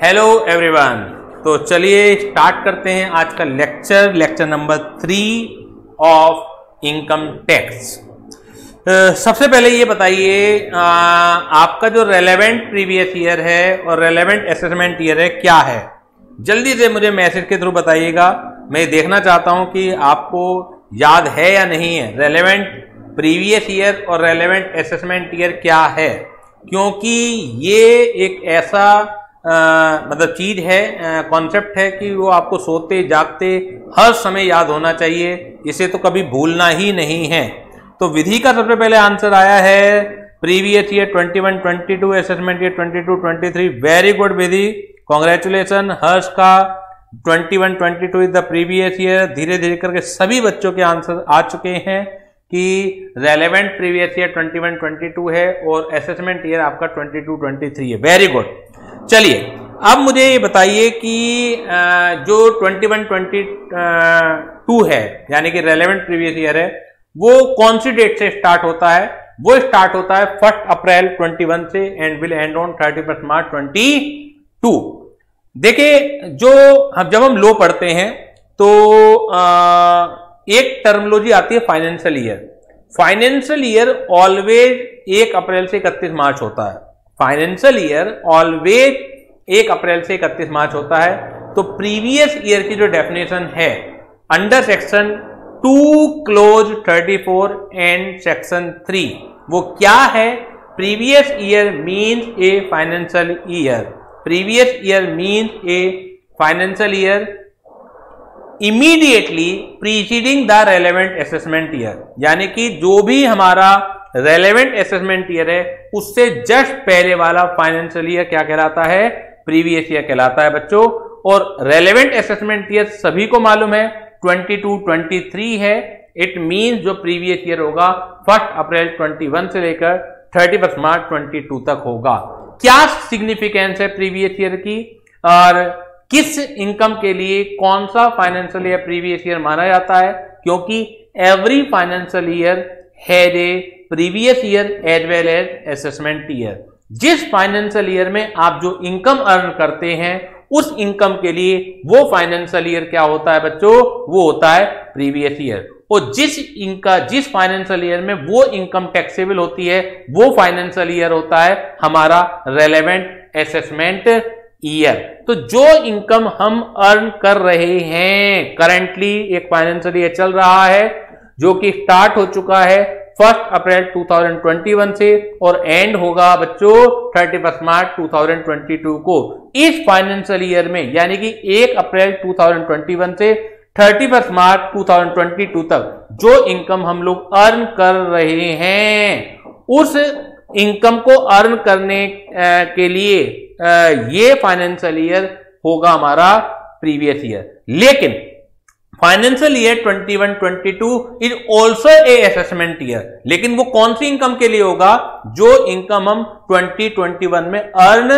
Hello everyone. तो चलिए start करते हैं आज का lecture number 3 of income tax. सबसे पहले ये बताइए आपका जो रेलेवेंट प्रीवियस ईयर है और रेलेवेंट असेसमेंट ईयर है क्या है। जल्दी से मुझे मैसेज के थ्रू बताइएगा। मैं देखना चाहता हूं कि आपको याद है या नहीं है रेलेवेंट प्रीवियस ईयर और रेलेवेंट असेसमेंट ईयर क्या है, क्योंकि ये एक ऐसा मतलब चीज है, कॉन्सेप्ट है कि वो आपको सोते जागते हर समय याद होना चाहिए। इसे तो कभी भूलना ही नहीं है। तो विधि का सबसे पहले आंसर आया है previous year 21-22, assessment year 22-23। Very good Vidhi, congratulation. Harsh का 21-22 इज द प्रीवियस ईयर। धीरे धीरे करके सभी बच्चों के आंसर आ चुके हैं कि रेलेवेंट प्रीवियस ईयर 21-22 है और असेसमेंट ईयर आपका 22-23 है। Very good. चलिए अब मुझे ये बताइए कि जो 21-22 है यानी कि रेलेवेंट प्रीवियस ईयर है वो कौन सी डेट से स्टार्ट होता है। वो स्टार्ट होता है 1 अप्रैल 21 से एंड विल एंड ऑन 31 मार्च 22। देखिए जब हम लो पढ़ते हैं तो एक टर्मिनोलॉजी आती है financial year. Financial year always 1 अप्रैल से 31 मार्च होता है। फाइनेंशियल ईयर ऑलवेज 1 अप्रैल से 31 मार्च होता है। तो प्रीवियस ईयर की जो डेफिनेशन है under section 2 close 34 and section 3 वो क्या है। Previous year means a financial year. Previous year means a financial year immediately preceding the relevant assessment year, यानी कि जो भी हमारा रेलेवेंट असेसमेंट ईयर है उससे जस्ट पहले वाला फाइनेंशियल ईयर क्या कहलाता है, प्रीवियस ईयर कहलाता है बच्चों। और रेलेवेंट असेसमेंट ईयर सभी को मालूम है 22-23 है। इट मींस जो प्रीवियस ईयर होगा 1 अप्रैल 21 से लेकर 31 मार्च 22 तक होगा। क्या सिग्निफिकेंस है प्रीवियस ईयर की और किस इनकम के लिए कौन सा फाइनेंशियल ईयर प्रीवियस ईयर माना जाता है, क्योंकि every financial year has a previous year as well as assessment year. जिस फाइनेंशियल ईयर में आप जो इनकम अर्न करते हैं उस इनकम के लिए वो फाइनेंशियल ईयर क्या होता है बच्चों, वो होता है प्रीवियस ईयर। और जिस फाइनेंशियल ईयर में वो इनकम टैक्सेबल होती है वो फाइनेंशियल ईयर होता है हमारा रेलेवेंट असेसमेंट ईयर। तो जो इनकम हम अर्न कर रहे हैं करंटली, एक फाइनेंशियल ईयर चल रहा है जो कि स्टार्ट हो चुका है 1 अप्रैल 2021 से और एंड होगा बच्चों 31 मार्च 2022 को। इस फाइनेंशियल ईयर में यानी कि 1 अप्रैल 2021 से 31 मार्च 2022 तक जो इनकम हम लोग अर्न कर रहे हैं उस इनकम को अर्न करने के लिए ये फाइनेंशियल ईयर होगा हमारा प्रीवियस ईयर। लेकिन financial year 21-22 is also a assessment year. लेकिन वो कौन सी इनकम के लिए होगा, जो इनकम हम 2021 में अर्न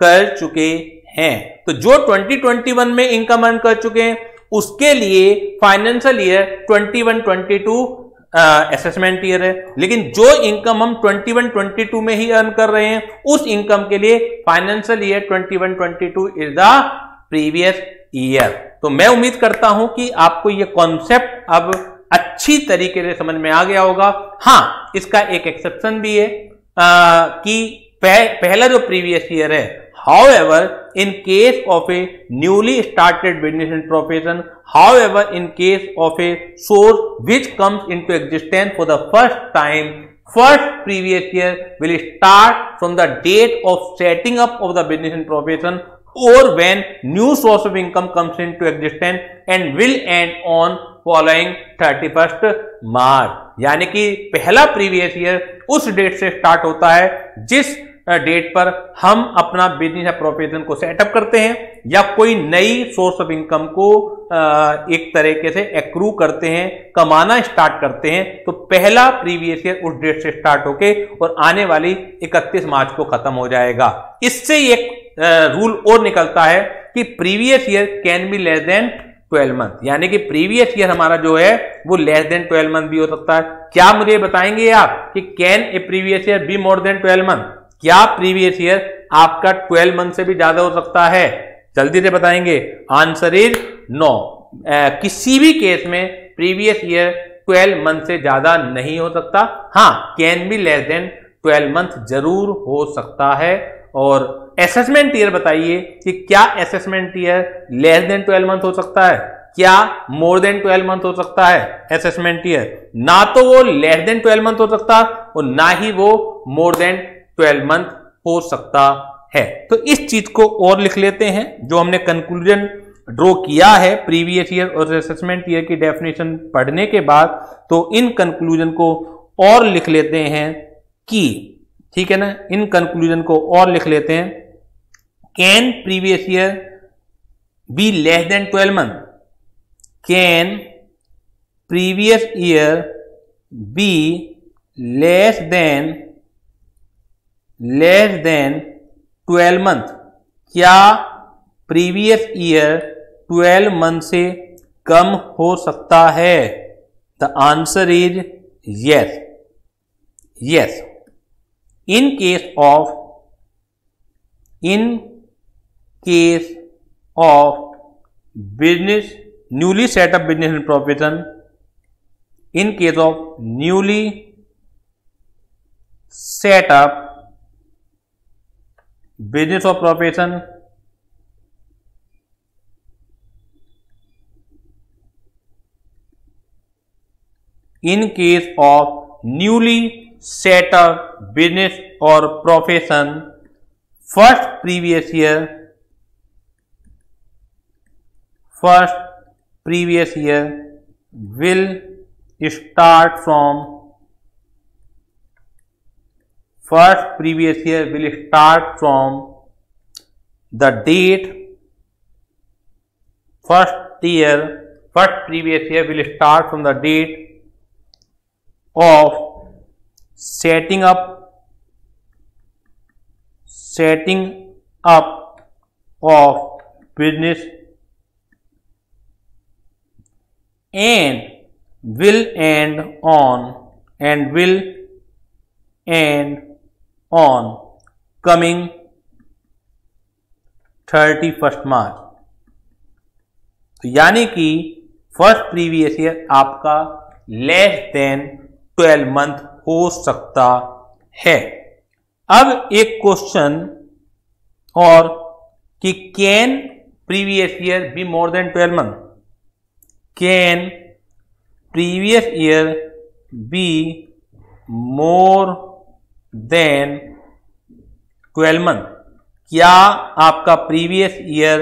कर चुके हैं। तो जो 2021 में इनकम अर्न कर चुके हैं उसके लिए फाइनेंशियल ईयर 21-22 असेसमेंट ईयर है। लेकिन जो इनकम हम 21-22 में ही अर्न कर रहे हैं उस इनकम के लिए financial year 21-22 is the previous year. तो मैं उम्मीद करता हूं कि आपको यह कॉन्सेप्ट अब अच्छी तरीके से समझ में आ गया होगा। हां, इसका एक एक्सेप्शन भी है कि पहला जो प्रीवियस ईयर है, however in case of a newly started business and profession, however in case of a source which comes into existence for the first time, first previous year will start from the date of setting up of the business and profession or when new source of income comes into existence and will end on following 31st March। यानी कि पहला previous year उस date से start होता है जिस date पर हम अपना बिजनेस या प्रोफेशन को सेटअप करते हैं या कोई नई सोर्स ऑफ इनकम को एक तरीके से एक्रू करते हैं, कमाना स्टार्ट करते हैं। तो पहला प्रीवियस ईयर उस डेट से स्टार्ट होके और आने वाली 31 मार्च को खत्म हो जाएगा। इससे एक रूल और निकलता है कि previous year can be less than 12 month, यानी कि प्रीवियस ईयर हमारा जो है वो लेस देन 12 मंथ भी हो सकता है। क्या मुझे बताएंगे आप कि can a previous year be more than 12 month? क्या प्रीवियस ईयर आपका 12 मंथ से भी ज्यादा हो सकता है? जल्दी से बताएंगे। Answer is no. किसी भी केस में प्रीवियस ईयर 12 मंथ से ज्यादा नहीं हो सकता। हाँ, can be less than 12 month जरूर हो सकता है। और असेसमेंट ईयर बताइए कि क्या assessment year less than 12 month हो सकता है, क्या मोर देन 12 मंथ हो सकता है असेसमेंट ईयर? ना तो वो लेस देन 12 मंथ हो सकता और ना ही वो मोर देन 12 मंथ हो सकता है। तो इस चीज को और लिख लेते हैं, जो हमने कंक्लूजन ड्रॉ किया है प्रीवियस ईयर और असेसमेंट ईयर की डेफिनेशन पढ़ने के बाद। तो इन कंक्लूजन को और लिख लेते हैं कि, ठीक है ना, इन कंक्लूजन को और लिख लेते हैं। Can previous year be less than 12 month? Can previous year be less than 12 month? क्या प्रीवियस ईयर 12 मंथ से कम हो सकता है? The answer is yes. Yes. In case of business, newly set up business and profession, in case of newly set up business or profession, in case of newly set up business or profession, first previous year will start from the date of setting up of business and will end on coming 31st March. तो यानी कि first previous year आपका less than 12 month हो सकता है। अब एक question और कि can previous year be more than 12 month? Can previous year be more than 12 month? क्या आपका previous year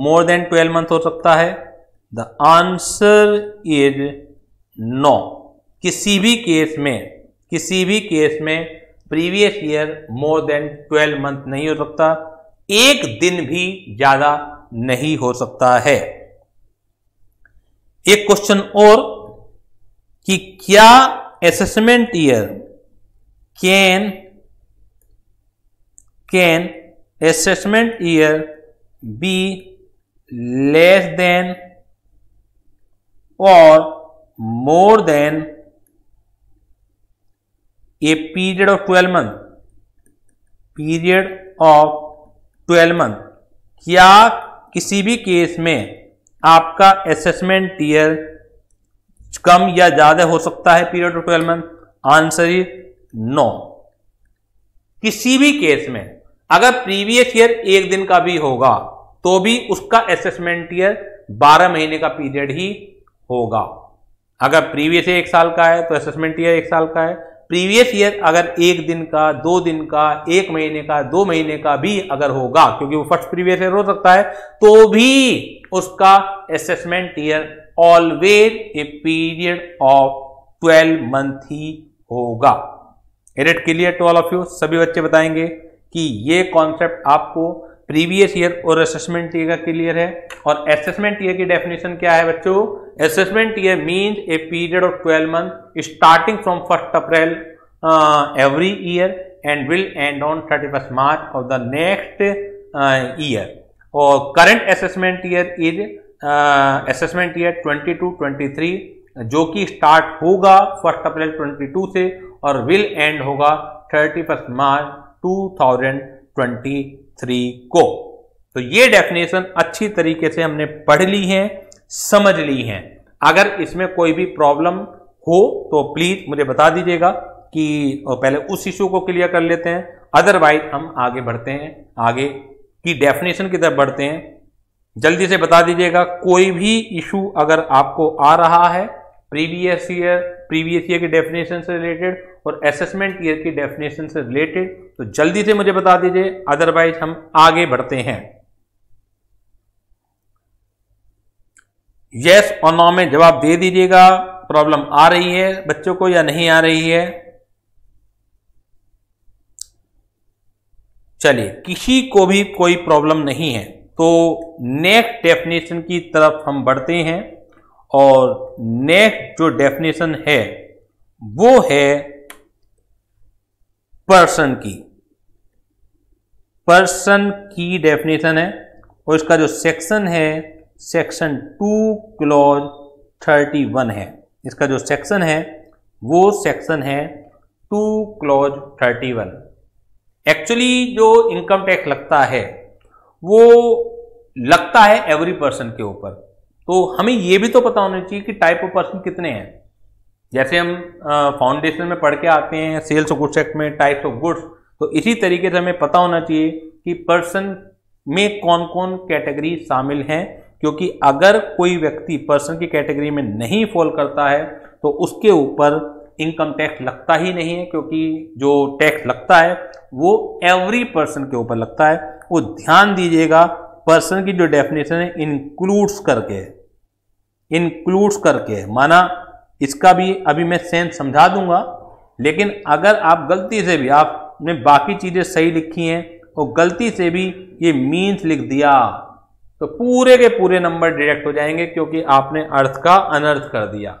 more than 12 month हो सकता है? The answer is no. किसी भी केस में previous year more than 12 month नहीं हो सकता, एक दिन भी ज्यादा नहीं हो सकता है। एक क्वेश्चन और कि क्या assessment year can assessment year be less than और more than a period of 12 month? क्या किसी भी केस में आपका असेसमेंट ईयर कम या ज्यादा हो सकता है period of 12 month? Answer is no. किसी भी केस में अगर प्रीवियस ईयर एक दिन का भी होगा तो भी उसका असेसमेंट ईयर 12 महीने का पीरियड ही होगा। अगर प्रीवियस ईयर 1 साल का है तो असेसमेंट ईयर 1 साल का है। प्रीवियस ईयर अगर 1 दिन का, 2 दिन का, 1 महीने का, 2 महीने का भी अगर होगा, क्योंकि वो फर्स्ट प्रीवियस ईयर हो सकता है, तो भी उसका assessment year always a period of 12 month ही होगा। Is it clear to all of you? सभी बच्चे बताएंगे कि ये कॉन्सेप्ट आपको प्रीवियस ईयर और असेसमेंट ईयर का क्लियर है। और असेसमेंट ईयर की डेफिनेशन क्या है बच्चों? Assessment year means a period of 12 month starting from 1 April every year and will end on 31st March of the next year. और current assessment year is assessment year 22-23, जो कि start होगा 1 अप्रैल 22 से और विल एंड होगा 31st मार्च 2023 को। तो ये डेफिनेशन अच्छी तरीके से हमने पढ़ ली है, समझ ली है। अगर इसमें कोई भी प्रॉब्लम हो तो प्लीज मुझे बता दीजिएगा कि पहले उस इशू को क्लियर कर लेते हैं, अदरवाइज हम आगे बढ़ते हैं, आगे की डेफिनेशन की तरफ बढ़ते हैं। जल्दी से बता दीजिएगा कोई भी इशू अगर आपको आ रहा है प्रीवियस ईयर की डेफिनेशन से रिलेटेड और असेसमेंट ईयर की डेफिनेशन से रिलेटेड, तो जल्दी से मुझे बता दीजिए, अदरवाइज हम आगे बढ़ते हैं। यस और नो में जवाब दे दीजिएगा, प्रॉब्लम आ रही है बच्चों को या नहीं आ रही है। चलिए, किसी को भी कोई प्रॉब्लम नहीं है तो नेक्स्ट डेफिनेशन की तरफ हम बढ़ते हैं। और नेक्स्ट जो डेफिनेशन है वो है पर्सन की डेफिनेशन है, और इसका जो सेक्शन है सेक्शन 2 क्लॉज 31 है। इसका जो सेक्शन है वो सेक्शन है 2 क्लॉज 31। एक्चुअली जो इनकम टैक्स लगता है वो लगता है एवरी पर्सन के ऊपर, तो हमें ये भी तो पता होना चाहिए कि टाइप ऑफ पर्सन कितने हैं। जैसे हम फाउंडेशन में पढ़ के आते हैं सेल्स ऑफ गुड्स एक्ट में टाइप्स ऑफ गुड्स, तो इसी तरीके से हमें पता होना चाहिए कि पर्सन में कौन कौन कैटेगरी शामिल हैं, क्योंकि अगर कोई व्यक्ति पर्सन की कैटेगरी में नहीं फॉल करता है तो उसके ऊपर इनकम टैक्स लगता ही नहीं है, क्योंकि जो टैक्स लगता है वो एवरी पर्सन के ऊपर लगता है। वो ध्यान दीजिएगा, पर्सन की जो डेफिनेशन है इंक्लूड्स करके माना, इसका भी अभी मैं सेंस समझा दूंगा, लेकिन अगर आप गलती से भी आपने बाकी चीजें सही लिखी हैं और गलती से भी ये मीन्स लिख दिया तो पूरे के पूरे नंबर डिडक्ट हो जाएंगे, क्योंकि आपने अर्थ का अनर्थ कर दिया।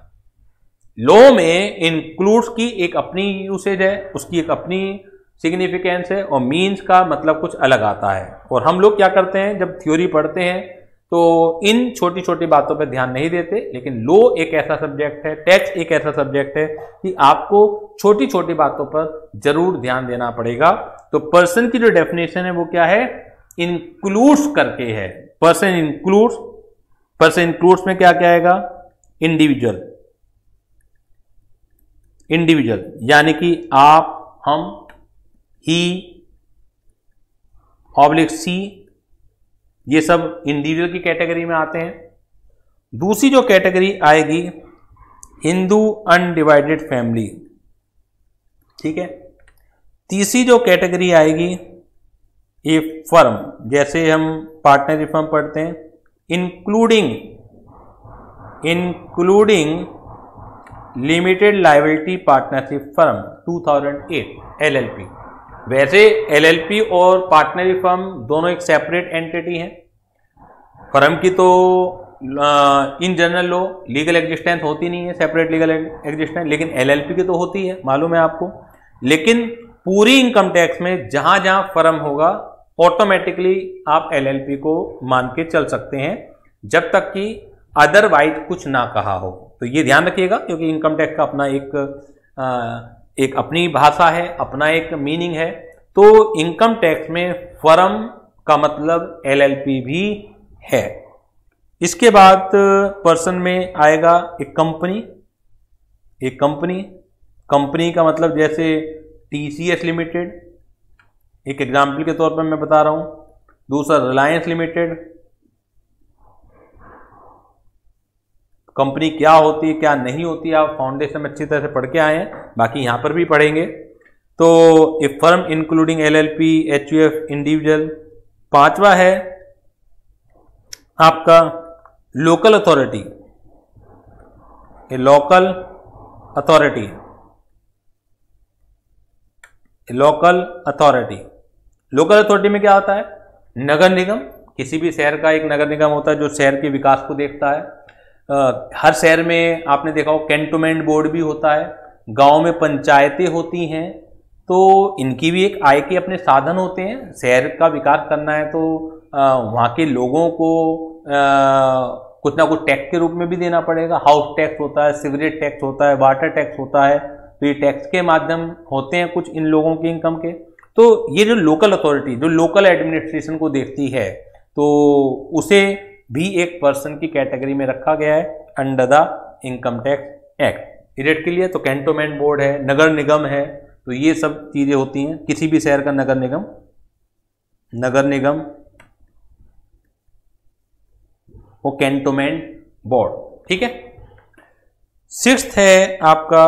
लॉ में इंक्लूड्स की एक अपनी यूसेज है, उसकी एक अपनी सिग्निफिकेंस है, और मीन्स का मतलब कुछ अलग आता है। और हम लोग क्या करते हैं, जब थ्योरी पढ़ते हैं तो इन छोटी छोटी बातों पर ध्यान नहीं देते, लेकिन लॉ एक ऐसा सब्जेक्ट है, टैक्स एक ऐसा सब्जेक्ट है कि आपको छोटी छोटी बातों पर जरूर ध्यान देना पड़ेगा। तो पर्सन की जो डेफिनेशन है वो क्या है, इंक्लूड्स करके है। पर्सन इंक्लूड्स में क्या क्या आएगा, इंडिविजुअल यानी कि आप, हम, ही, ऑब्लिक सी, ये सब इंडिविजुअल की कैटेगरी में आते हैं। दूसरी जो कैटेगरी आएगी हिंदू अनडिवाइडेड फैमिली, ठीक है। तीसरी जो कैटेगरी आएगी ये फर्म, जैसे हम पार्टनरशिप फर्म पढ़ते हैं, including limited liability partnership firm 2008 LLP। वैसे LLP और पार्टनरशिप फर्म दोनों एक सेपरेट एंटिटी हैं। फर्म की तो in general low legal existence होती नहीं है, सेपरेट लीगल एग्जिस्टेंस, लेकिन LLP की तो होती है, मालूम है आपको। लेकिन पूरी इनकम टैक्स में जहां जहां फर्म होगा ऑटोमेटिकली आप LLP को मान के चल सकते हैं, जब तक कि अदरवाइज कुछ ना कहा हो। तो ये ध्यान रखिएगा, क्योंकि इनकम टैक्स का अपना एक अपनी भाषा है, अपना एक मीनिंग है। तो इनकम टैक्स में फर्म का मतलब LLP भी है। इसके बाद पर्सन में आएगा एक कंपनी का मतलब जैसे TCS लिमिटेड, एक एग्जाम्पल के तौर पर मैं बता रहा हूं। दूसरा रिलायंस लिमिटेड। कंपनी क्या होती है क्या नहीं होती है आप फाउंडेशन में अच्छी तरह से पढ़ के आए हैं, बाकी यहां पर भी पढ़ेंगे। तो a firm including LLP, HUF, individual. पांचवा है आपका लोकल अथॉरिटी, लोकल अथॉरिटी में क्या होता है, नगर निगम। किसी भी शहर का एक नगर निगम होता है जो शहर के विकास को देखता है। हर शहर में आपने देखा हो कैंटोनमेंट बोर्ड भी होता है, गांव में पंचायतें होती हैं, तो इनकी भी एक आय के अपने साधन होते हैं। शहर का विकास करना है तो वहाँ के लोगों को कुछ ना कुछ टैक्स के रूप में भी देना पड़ेगा। हाउस टैक्स होता है, सीवरेज टैक्स होता है, वाटर टैक्स होता है, तो ये टैक्स के माध्यम होते हैं कुछ इन लोगों की इनकम के। तो ये जो लोकल अथॉरिटी, जो लोकल एडमिनिस्ट्रेशन को देखती है, तो उसे भी एक पर्सन की कैटेगरी में रखा गया है under the income tax act. इरेट के लिए तो कैंटोनमेंट बोर्ड है, नगर निगम है, तो ये सब चीजें होती हैं। किसी भी शहर का नगर निगम वो कैंटोनमेंट बोर्ड, ठीक है। सिक्स्थ है आपका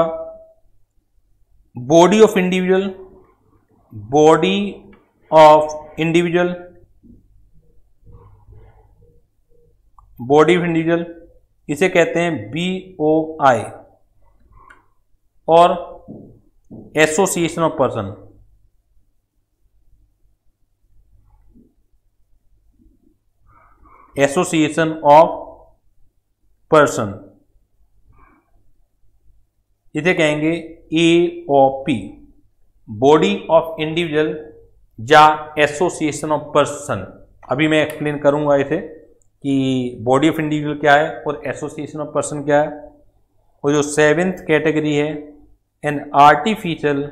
बॉडी ऑफ इंडिविजुअल, इसे कहते हैं BOI, और एसोसिएशन ऑफ पर्सन, इसे कहेंगे AOP, बॉडी ऑफ इंडिविजुअल या एसोसिएशन ऑफ पर्सन। अभी मैं एक्सप्लेन करूंगा इसे कि बॉडी ऑफ इंडिविजुअल क्या है और एसोसिएशन ऑफ पर्सन क्या है। और जो 7th कैटेगरी है, an artificial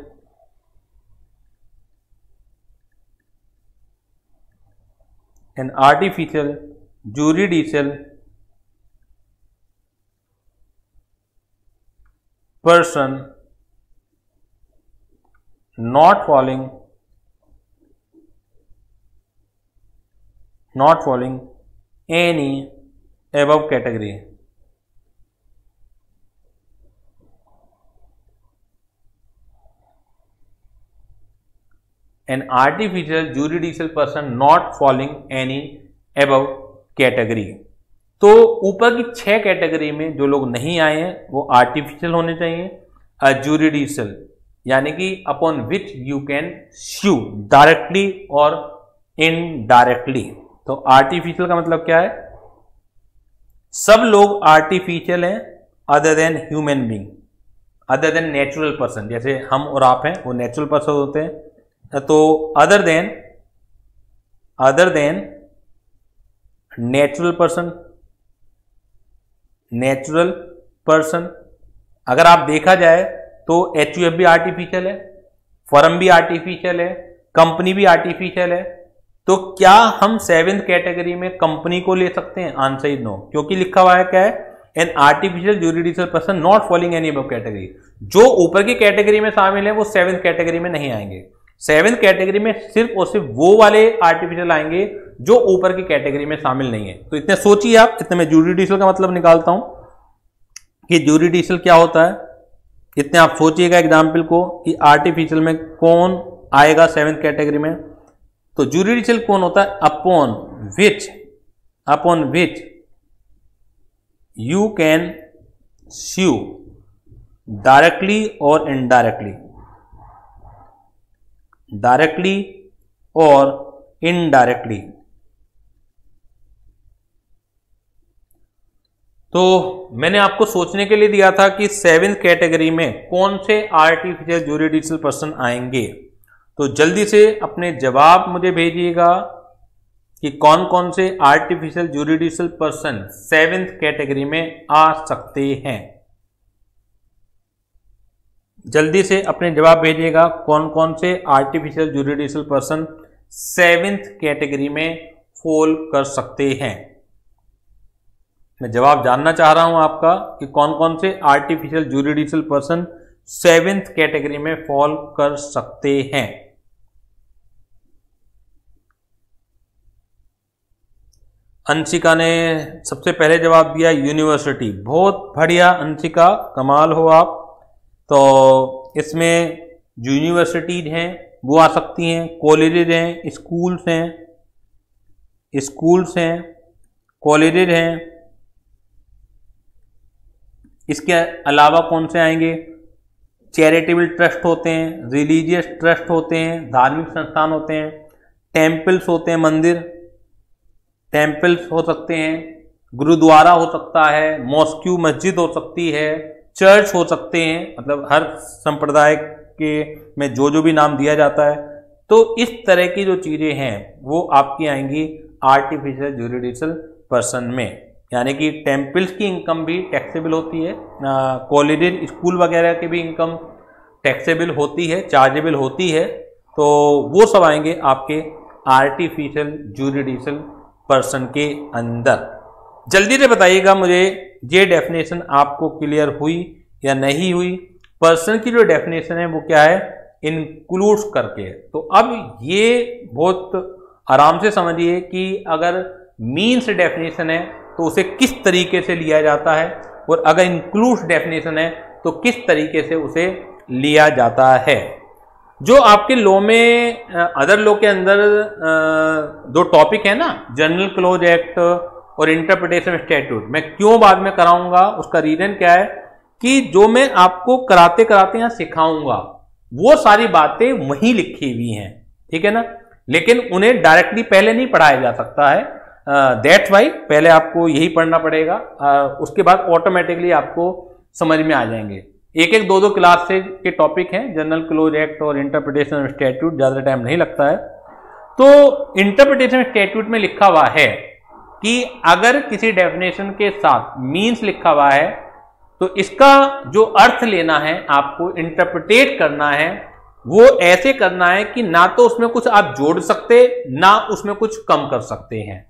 juridical person not falling any above category। An artificial jurisdictional person not falling any above category। तो ऊपर की 6 कैटेगरी में जो लोग नहीं आए हैं वो आर्टिफिशियल होने चाहिए, जुरिडिशियल यानी कि upon which you can sue directly और इनडायरेक्टली। तो आर्टिफिशियल का मतलब क्या है? सब लोग आर्टिफिशियल हैं other than human being, other than natural person. जैसे हम और आप हैं वो नेचुरल पर्सन होते हैं, तो अदर देन नेचुरल पर्सन। अगर आप देखा जाए तो HUF भी आर्टिफिशियल है, फर्म भी आर्टिफिशियल है, कंपनी भी आर्टिफिशियल है। तो क्या हम 7th कैटेगरी में कंपनी को ले सकते हैं? आंसर इज नो, क्योंकि लिखा हुआ है क्या है? An artificial juridical person not following any above category. जो ऊपर की कैटेगरी में शामिल है वो 7th कैटेगरी में नहीं आएंगे। 7th कैटेगरी में सिर्फ और सिर्फ वो वाले आर्टिफिशियल आएंगे जो ऊपर की कैटेगरी में शामिल नहीं है। तो इतने सोचिए आप, इतने में जुरिडिशियल का मतलब निकालता हूं कि जुरिडिशियल क्या होता है। इतने आप सोचिएगा एग्जाम्पल को कि आर्टिफिशियल में कौन आएगा 7th कैटेगरी में। तो जुरिडिशियल कौन होता है? Upon which you can sue directly और इनडायरेक्टली। तो मैंने आपको सोचने के लिए दिया था कि 7th कैटेगरी में कौन से आर्टिफिशियल जुरिडिशियल पर्सन आएंगे। तो जल्दी से अपने जवाब मुझे भेजिएगा कि कौन कौन से artificial juridical person 7th category में आ सकते हैं। जल्दी से अपने जवाब भेजिएगा कौन कौन से artificial juridical person 7th category में फॉल कर सकते हैं। मैं जवाब जानना चाह रहा हूं आपका कि कौन कौन से artificial juridical person 7th category में फॉल कर सकते हैं। अंशिका ने सबसे पहले जवाब दिया यूनिवर्सिटी। बहुत बढ़िया अंशिका, कमाल हो आप। तो इसमें जो यूनिवर्सिटीज हैं वो आ सकती हैं, कॉलेजेज हैं, स्कूल्स हैं, कॉलेजेज हैं। इसके अलावा कौन से आएंगे? चैरिटेबल ट्रस्ट होते हैं, रिलीजियस ट्रस्ट होते हैं, धार्मिक संस्थान होते हैं, टेम्पल्स होते हैं, मंदिर टेम्पल्स हो सकते हैं, गुरुद्वारा हो सकता है, मॉस्क्यू मस्जिद हो सकती है, चर्च हो सकते हैं। मतलब हर संप्रदाय के में जो भी नाम दिया जाता है। तो इस तरह की जो चीज़ें हैं वो आपकी आएंगी आर्टिफिशियल जुरिडिशियल पर्सन में। यानी कि टेम्पल्स की इनकम भी टैक्सेबल होती है, कॉलेज स्कूल वगैरह की भी इनकम टैक्सेबल होती है, चार्जेबल होती है। तो वो सब आएंगे आपके आर्टिफिशियल ज्यूरिडिक्शल पर्सन के अंदर। जल्दी से बताइएगा मुझे ये डेफिनेशन आपको क्लियर हुई या नहीं हुई। पर्सन की जो डेफिनेशन है वो क्या है, इंक्लूड्स करके। तो अब ये बहुत आराम से समझिए कि अगर मीन्स डेफिनेशन है तो उसे किस तरीके से लिया जाता है, और अगर इंक्लूड्स डेफिनेशन है तो किस तरीके से उसे लिया जाता है। जो आपके लॉ में अदर लॉ के अंदर दो टॉपिक है ना, जनरल क्लोज एक्ट और इंटरप्रिटेशन स्टैट्यूट, मैं क्यों बाद में कराऊंगा, उसका रीजन क्या है कि जो मैं आपको कराते कराते यहाँ सिखाऊंगा वो सारी बातें वहीं लिखी हुई हैं, ठीक है ना, लेकिन उन्हें डायरेक्टली पहले नहीं पढ़ाया जा सकता है। दैट्स वाई पहले आपको यही पढ़ना पड़ेगा, उसके बाद ऑटोमेटिकली आपको समझ में आ जाएंगे। एक एक दो दो क्लास से के टॉपिक हैं, जनरल क्लोज एक्ट और इंटरप्रिटेशन स्टैट्यूट, ज़्यादा टाइम नहीं लगता है। तो इंटरप्रिटेशन स्टैट्यूट में लिखा हुआ है कि अगर किसी डेफिनेशन के साथ मीन्स लिखा हुआ है तो इसका जो अर्थ लेना है, आपको इंटरप्रिटेट करना है, वो ऐसे करना है कि ना तो उसमें कुछ आप जोड़ सकते ना उसमें कुछ कम कर सकते हैं।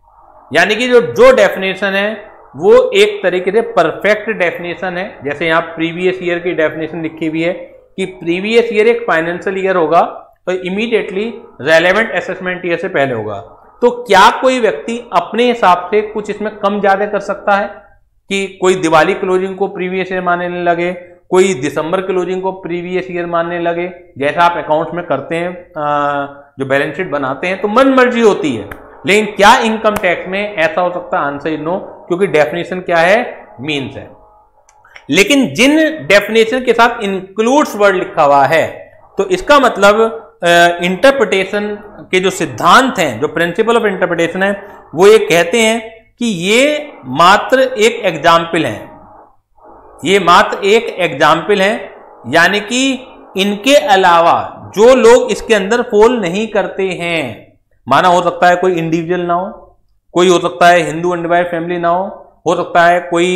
यानी कि जो डेफिनेशन है वो एक तरीके से परफेक्ट डेफिनेशन है। जैसे यहाँ प्रीवियस ईयर की डेफिनेशन लिखी हुई है कि प्रीवियस ईयर एक फाइनेंशियल ईयर होगा तो इमीडिएटली रेलेवेंट असेसमेंट ईयर से पहले होगा। तो क्या कोई व्यक्ति अपने हिसाब से कुछ इसमें कम ज्यादा कर सकता है कि कोई दिवाली क्लोजिंग को प्रीवियस ईयर मानने लगे, कोई दिसंबर क्लोजिंग को प्रीवियस ईयर मानने लगे, जैसा आप अकाउंट्स में करते हैं, जो बैलेंस शीट बनाते हैं, तो मन मर्जी होती है। लेकिन क्या इनकम टैक्स में ऐसा हो सकता है? आंसर इज नो, क्योंकि डेफिनेशन क्या है, मीन्स है। लेकिन जिन डेफिनेशन के साथ इंक्लूड्स वर्ड लिखा हुआ है तो इसका मतलब इंटरप्रिटेशन के जो सिद्धांत हैं, जो प्रिंसिपल ऑफ इंटरप्रिटेशन है, वो ये कहते हैं कि ये मात्र एक एग्जाम्पल है, ये मात्र एक एग्जाम्पल है, यानी कि इनके अलावा जो लोग इसके अंदर फॉल नहीं करते हैं, माना हो सकता है कोई इंडिविजुअल ना हो, कोई हो सकता है हिंदू अनडिवाइडेड फैमिली ना हो सकता है कोई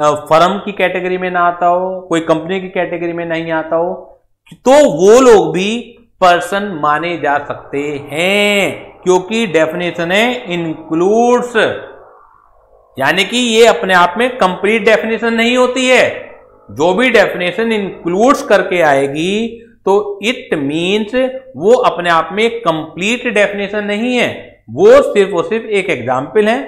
फर्म की कैटेगरी में ना आता हो, कोई कंपनी की कैटेगरी में नहीं आता हो, तो वो लोग भी पर्सन माने जा सकते हैं, क्योंकि डेफिनेशन है इंक्लूड्स। यानी कि ये अपने आप में कंप्लीट डेफिनेशन नहीं होती है। जो भी डेफिनेशन इंक्लूड्स करके आएगी तो इट मीन्स वो अपने आप में कंप्लीट डेफिनेशन नहीं है, वो सिर्फ एक एग्जाम्पल है।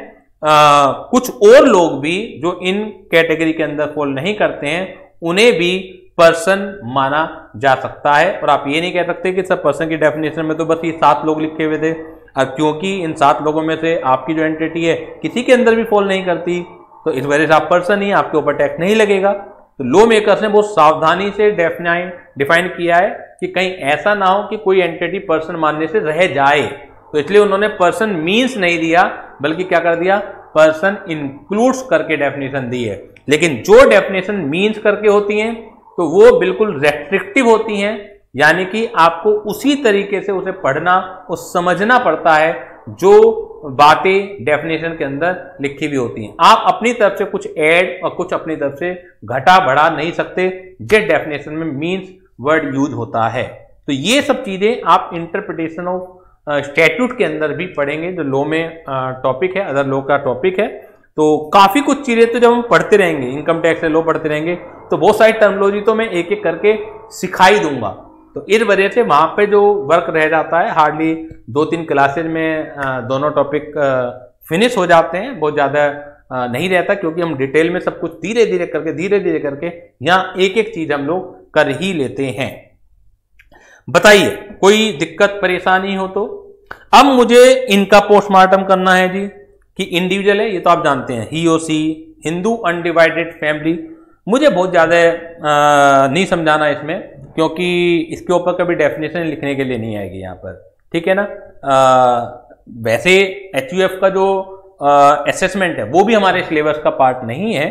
कुछ और लोग भी जो इन कैटेगरी के अंदर फॉल नहीं करते हैं उन्हें भी पर्सन माना जा सकता है। और आप ये नहीं कह सकते कि सब पर्सन की डेफिनेशन में तो बस ये 7 लोग लिखे हुए थे, अब क्योंकि इन 7 लोगों में से आपकी जो एंटिटी है किसी के अंदर भी फॉल नहीं करती तो इस वजह से आप पर्सन ही, आपके ऊपर टैक्स नहीं लगेगा। तो लॉ मेकर्स ने बहुत सावधानी से डिफाइन किया है कि कहीं ऐसा ना हो कि कोई एंटिटी पर्सन मानने से रह जाए, तो इसलिए उन्होंने पर्सन मीन्स नहीं दिया, बल्कि क्या कर दिया, पर्सन इंक्लूड्स करके डेफिनेशन दी है। लेकिन जो डेफिनेशन मीन्स करके होती हैं तो वो बिल्कुल रेस्ट्रिक्टिव होती हैं, यानी कि आपको उसी तरीके से उसे पढ़ना और समझना पड़ता है जो बातें डेफिनेशन के अंदर लिखी हुई होती हैं। आप अपनी तरफ से कुछ ऐड और कुछ अपनी तरफ से घटा बढ़ा नहीं सकते, जिस डेफिनेशन में मीन्स वर्ड यूज होता है। तो ये सब चीजें आप इंटरप्रिटेशन ऑफ स्टैट्यूट के अंदर भी पढ़ेंगे, जो लॉ में टॉपिक है, अदर लॉ का टॉपिक है। तो काफी कुछ चीजें तो जब हम पढ़ते रहेंगे, इनकम टैक्स से लॉ पढ़ते रहेंगे, तो बहुत सारी टर्मिनोलॉजी तो मैं एक एक करके सिखाई दूंगा। तो इस वजह से वहां पे जो वर्क रह जाता है, हार्डली 2-3 क्लासेज में दोनों टॉपिक फिनिश हो जाते हैं, बहुत ज्यादा नहीं रहता, क्योंकि हम डिटेल में सब कुछ धीरे धीरे करके यहाँ एक एक चीज हम लोग कर ही लेते हैं। बताइए कोई दिक्कत परेशानी हो तो। अब मुझे इनका पोस्टमार्टम करना है जी, कि इंडिविजुअल है ये तो आप जानते हैं, ही और सी, हिंदू अनडिवाइडेड फैमिली, मुझे बहुत ज्यादा नहीं समझाना इसमें, क्योंकि इसके ऊपर कभी डेफिनेशन लिखने के लिए नहीं आएगी यहाँ पर, ठीक है ना। वैसे HUF का जो असेसमेंट है वो भी हमारे सिलेबस का पार्ट नहीं है,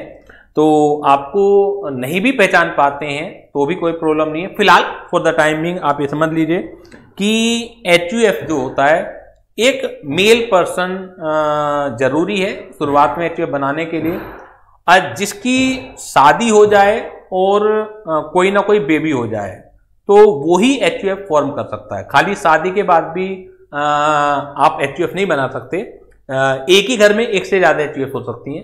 तो आपको नहीं भी पहचान पाते हैं तो भी कोई प्रॉब्लम नहीं है। फिलहाल फॉर द टाइमिंग आप ये समझ लीजिए कि HUF जो होता है, एक मेल पर्सन जरूरी है शुरुआत में HUF बनाने के लिए, जिसकी शादी हो जाए और कोई ना कोई बेबी हो जाए, तो वो ही एचयूएफ फॉर्म कर सकता है। खाली शादी के बाद भी आप एचयूएफ नहीं बना सकते। एक ही घर में एक से ज्यादा एचयूएफ हो सकती हैं।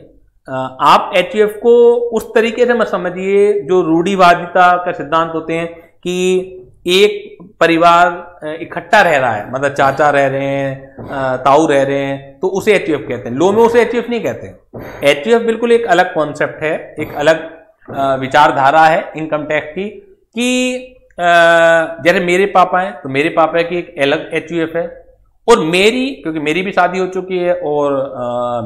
आप एचयूएफ को उस तरीके से मत समझिए जो रूढ़िवादिता का सिद्धांत होते हैं कि एक परिवार इकट्ठा रह रहा है, मतलब चाचा रह रहे हैं, ताऊ रह रहे हैं, तो उसे एचयूएफ कहते हैं। लो में उसे एचयूएफ नहीं कहते। एचयूएफ बिल्कुल एक अलग कॉन्सेप्ट है, एक अलग विचारधारा है इनकम टैक्स की। कि जैसे मेरे पापा हैं तो मेरे पापा की एक अलग एचयूएफ है, और मेरी, क्योंकि मेरी भी शादी हो चुकी है और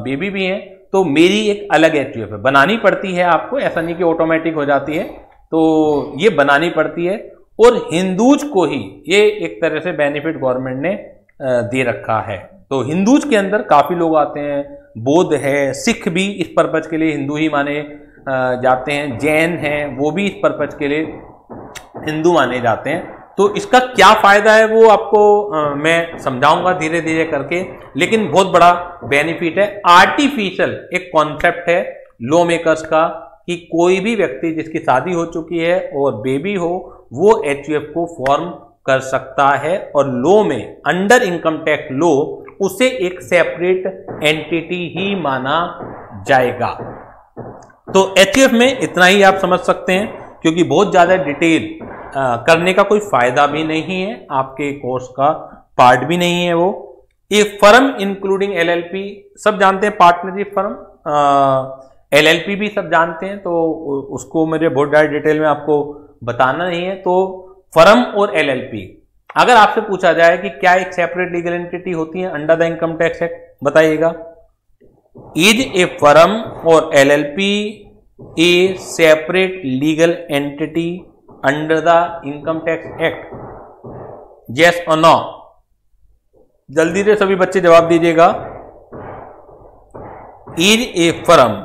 बेबी भी है, तो मेरी एक अलग एचयूएफ है। बनानी पड़ती है आपको, ऐसा नहीं कि ऑटोमेटिक हो जाती है, तो ये बनानी पड़ती है। और हिंदूज को ही ये एक तरह से बेनिफिट गवर्नमेंट ने दे रखा है। तो हिंदूज के अंदर काफी लोग आते हैं, बौद्ध है, सिख भी इस पर्पज के लिए हिंदू ही माने जाते हैं, जैन हैं वो भी इस पर्पज के लिए हिंदू माने जाते हैं। तो इसका क्या फायदा है वो आपको मैं समझाऊंगा धीरे धीरे करके, लेकिन बहुत बड़ा बेनिफिट है। आर्टिफिशियल एक कॉन्सेप्ट है लॉ मेकर्स का कि कोई भी व्यक्ति जिसकी शादी हो चुकी है और बेबी हो वो एचयूएफ को फॉर्म कर सकता है, और लॉ में अंडर इनकम टैक्स लॉ उसे एक सेपरेट एंटिटी ही माना जाएगा। तो एचयूएफ में इतना ही आप समझ सकते हैं, क्योंकि बहुत ज्यादा डिटेल करने का कोई फायदा भी नहीं है, आपके कोर्स का पार्ट भी नहीं है वो। एक फर्म इंक्लूडिंग एलएलपी सब जानते हैं, पार्टनरशिप फर्म, एलएलपी भी सब जानते हैं, तो उसको मुझे बहुत ज्यादा डिटेल में आपको बताना नहीं है। तो फर्म और एलएलपी, अगर आपसे पूछा जाए कि क्या एक सेपरेट लीगल एंटिटी होती है under the income tax act, बताइएगा। इज ए फर्म और LLP A separate legal entity under the income tax act, yes और नो? जल्दी से सभी बच्चे जवाब दीजिएगा। Is a firm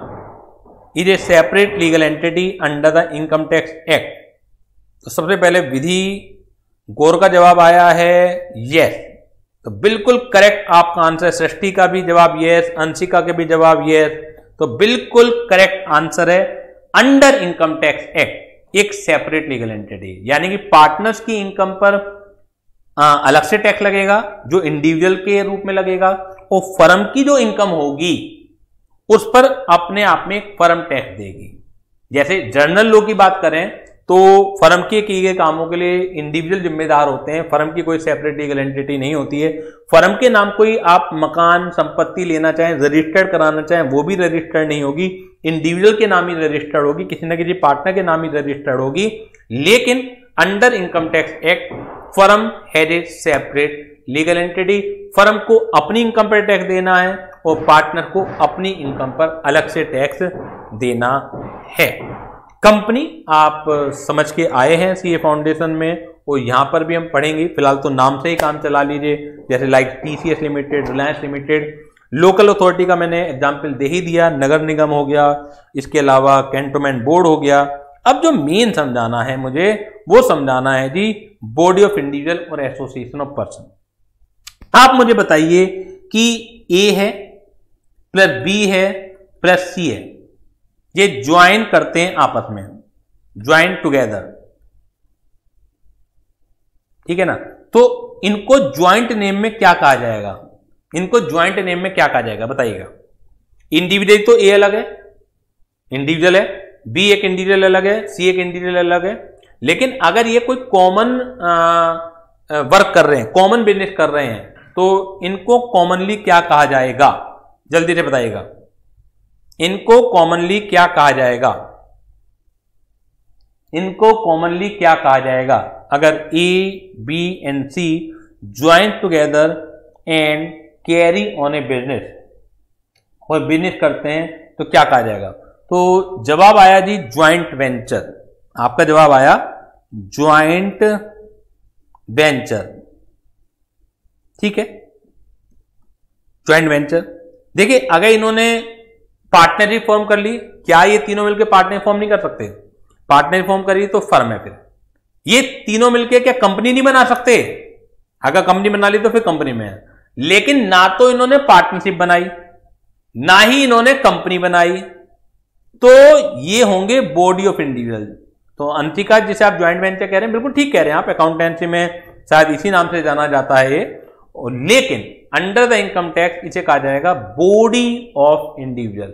is a separate legal entity under the income tax act. तो सबसे पहले विधि गौर का जवाब आया है यस, तो बिल्कुल करेक्ट आपका आंसर। सृष्टि का भी जवाब यस, अंशिका के भी जवाब यस, तो बिल्कुल करेक्ट आंसर है अंडर इनकम टैक्स एक्ट एक सेपरेट लीगल एंटिटी, यानी कि पार्टनर्स की इनकम पर अलग से टैक्स लगेगा जो इंडिविजुअल के रूप में लगेगा, और फर्म की जो इनकम होगी उस पर अपने आप में एक फर्म टैक्स देगी। जैसे जनरल लॉ की बात करें तो फर्म के किए गए कामों के लिए इंडिविजुअल जिम्मेदार होते हैं, फर्म की कोई सेपरेट लीगल एंटिटी नहीं होती है। फर्म के नाम कोई आप मकान संपत्ति लेना चाहें, रजिस्टर्ड कराना चाहें, वो भी रजिस्टर्ड नहीं होगी, इंडिविजुअल के नाम ही रजिस्टर्ड होगी, किसी न किसी पार्टनर के नाम ही रजिस्टर्ड होगी। लेकिन under income tax act firm has a separate legal entity, firm को अपनी इनकम पर टैक्स देना है और पार्टनर को अपनी इनकम पर अलग से टैक्स देना है। कंपनी आप समझ के आए हैं सीए फाउंडेशन में, और यहां पर भी हम पढ़ेंगे, फिलहाल तो नाम से ही काम चला लीजिए, जैसे like TCS limited, Reliance limited. Local authority का मैंने एग्जाम्पल दे ही दिया, नगर निगम हो गया, इसके अलावा कैंटोनमेंट बोर्ड हो गया। अब जो मेन समझाना है मुझे वो समझाना है जी बॉडी ऑफ इंडिविजुअल और एसोसिएशन ऑफ पर्सन। आप मुझे बताइए कि ए है प्लस बी है प्लस सी है, ये ज्वाइन करते हैं आपस में, ज्वाइन टुगेदर, ठीक है ना? तो इनको ज्वाइंट नेम में क्या कहा जाएगा? इनको ज्वाइंट नेम में क्या कहा जाएगा बताइएगा। इंडिविजुअल तो ए अलग है, इंडिविजुअल है, बी एक इंडिविजुअल अलग है, सी एक इंडिविजुअल अलग है, लेकिन अगर ये कोई कॉमन वर्क कर रहे हैं, कॉमन बिजनेस कर रहे हैं, तो इनको कॉमनली क्या कहा जाएगा? जल्दी से बताइएगा, इनको कॉमनली क्या कहा जाएगा? इनको कॉमनली क्या कहा जाएगा? अगर A B and C join together and carry on a business, और बिजनेस करते हैं, तो क्या कहा जाएगा? तो जवाब आया जी ज्वाइंट वेंचर। आपका जवाब आया ज्वाइंट वेंचर, ठीक है, ज्वाइंट वेंचर। देखिए अगर इन्होंने पार्टनरशिप फॉर्म कर ली, क्या ये तीनों मिलकर पार्टनर फॉर्म नहीं कर सकते? पार्टनर फॉर्म करिए तो फर्म है, फिर ये तीनों मिलकर क्या कंपनी नहीं बना सकते? अगर कंपनी बना ली तो फिर कंपनी में है, लेकिन ना तो इन्होंने पार्टनरशिप बनाई ना ही इन्होंने कंपनी बनाई, तो ये होंगे बॉडी ऑफ इंडिविजुअल। तो अंतिका जिसे आप ज्वाइंट वेंचर कह रहे हैं बिल्कुल ठीक कह रहे हैं आप, अकाउंटेंसी में शायद इसी नाम से जाना जाता है ये, लेकिन अंडर द इनकम टैक्स इसे कहा जाएगा body of individual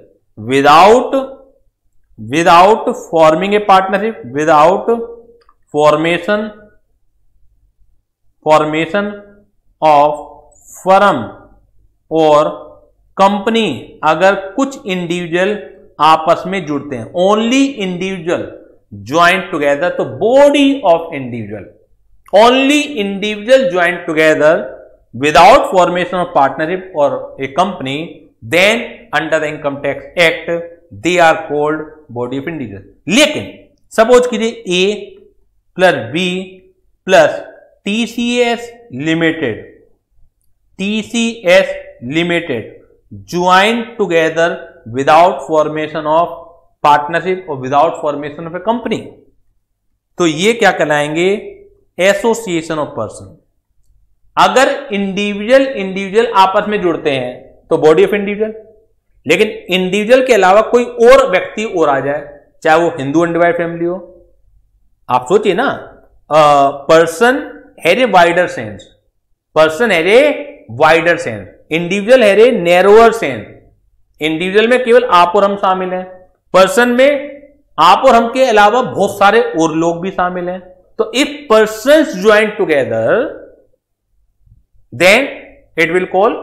without forming a partnership, without formation of firm और कंपनी। अगर कुछ इंडिविजुअल आपस में जुड़ते हैं, ओनली इंडिविजुअल ज्वाइंट टुगेदर, तो body of individual, only individual joint together without formation of partnership और a company, then under the income tax act they are called body of individual. लेकिन suppose कीजिए A plus B plus TCS limited joint together without formation of partnership और without formation of a company, तो ये क्या कहलाएंगे? Association of person. अगर individual आपस में जुड़ते हैं तो बॉडी ऑफ इंडिविजुअल, लेकिन इंडिविजुअल के अलावा कोई और व्यक्ति और आ जाए, चाहे वो हिंदू अनडिवाइडेड फैमिली हो, आप सोचिए ना, person has a wider sense, individual has a narrower sense. Individual में केवल आप और हम शामिल हैं, पर्सन में आप और हम के अलावा बहुत सारे और लोग भी शामिल हैं। तो if persons join together then it will call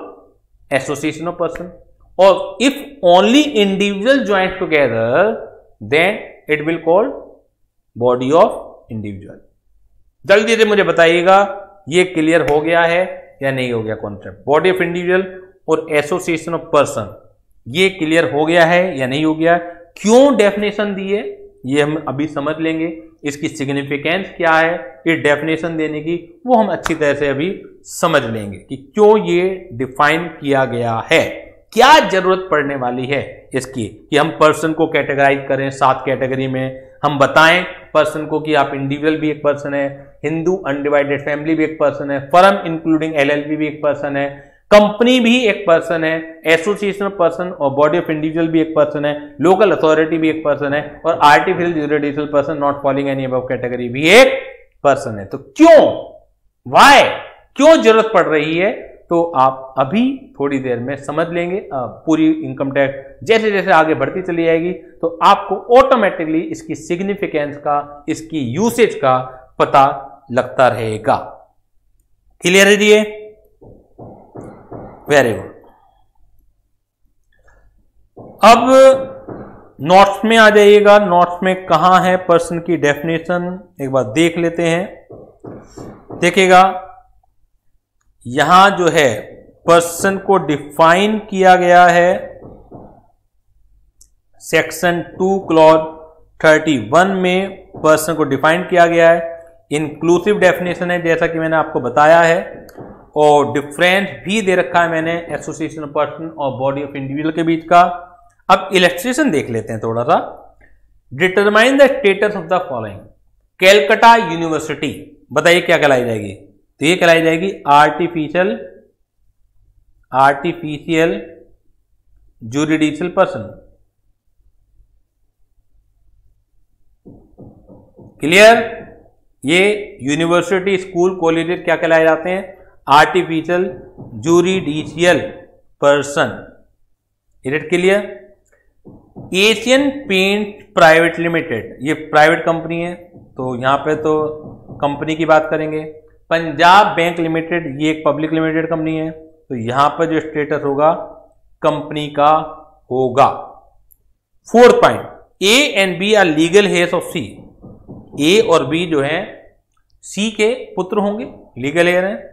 association of person, और if only individual join together then it will call body of individual. जल्दी से मुझे बताइएगा ये क्लियर हो गया है या नहीं हो गया कॉन्सेप्ट? बॉडी ऑफ इंडिविजुअल और एसोसिएशन ऑफ पर्सन ये क्लियर हो गया है या नहीं हो गया? क्यों डेफिनेशन दी है ये हम अभी समझ लेंगे, इसकी सिग्निफिकेंस क्या है ये डेफिनेशन देने की, वो हम अच्छी तरह से अभी समझ लेंगे कि क्यों ये डिफाइन किया गया है, क्या जरूरत पड़ने वाली है इसकी कि हम पर्सन को कैटेगराइज करें 7 कैटेगरी में, हम बताएं पर्सन को कि आप इंडिविजुअल भी एक पर्सन है, हिंदू अनडिवाइडेड फैमिली भी एक पर्सन है, फर्म इंक्लूडिंग एलएलपी भी एक पर्सन है, कंपनी भी एक पर्सन है, एसोसिएशन ऑफ पर्सन और बॉडी ऑफ इंडिविजुअल भी एक पर्सन है, लोकल अथॉरिटी भी एक पर्सन है, और artificial jurisdictional person not following any above category भी एक पर्सन है। तो क्यों जरूरत पड़ रही है, तो आप अभी थोड़ी देर में समझ लेंगे। पूरी इनकम टैक्स जैसे जैसे आगे बढ़ती चली जाएगी तो आपको ऑटोमेटिकली इसकी सिग्निफिकेंस का, इसकी यूसेज का पता लगता रहेगा। क्लियर है जी? Very good. अब नोट्स में आ जाइएगा। नोट्स में कहां है पर्सन की डेफिनेशन, एक बार देख लेते हैं। देखिएगा यहां जो है पर्सन को डिफाइन किया गया है सेक्शन 2 क्लॉज 31 में पर्सन को डिफाइन किया गया है। इंक्लूसिव डेफिनेशन है जैसा कि मैंने आपको बताया है, और डिफरेंस भी दे रखा है मैंने एसोसिएशन ऑफ पर्सन और बॉडी ऑफ इंडिविजुअल के बीच का। अब इलस्ट्रेशन देख लेते हैं थोड़ा सा। Determine the status of the following. Calcutta university बताइए क्या कहलाई जाएगी? तो ये कहलाई जाएगी आर्टिफिशियल जुरिडिक्शनल पर्सन। क्लियर? ये यूनिवर्सिटी, स्कूल, कॉलेज क्या कहलाए जाते हैं? Artificial jurisdictional person. Is it clear? Asian paint private limited, ये प्राइवेट कंपनी है तो यहां पे तो कंपनी की बात करेंगे। पंजाब बैंक लिमिटेड, ये एक पब्लिक लिमिटेड कंपनी है तो यहां पर जो स्टेटस होगा कंपनी का होगा। 4th point, A and B are legal heirs of C. A और बी जो है सी के पुत्र होंगे, लीगल हेयर है।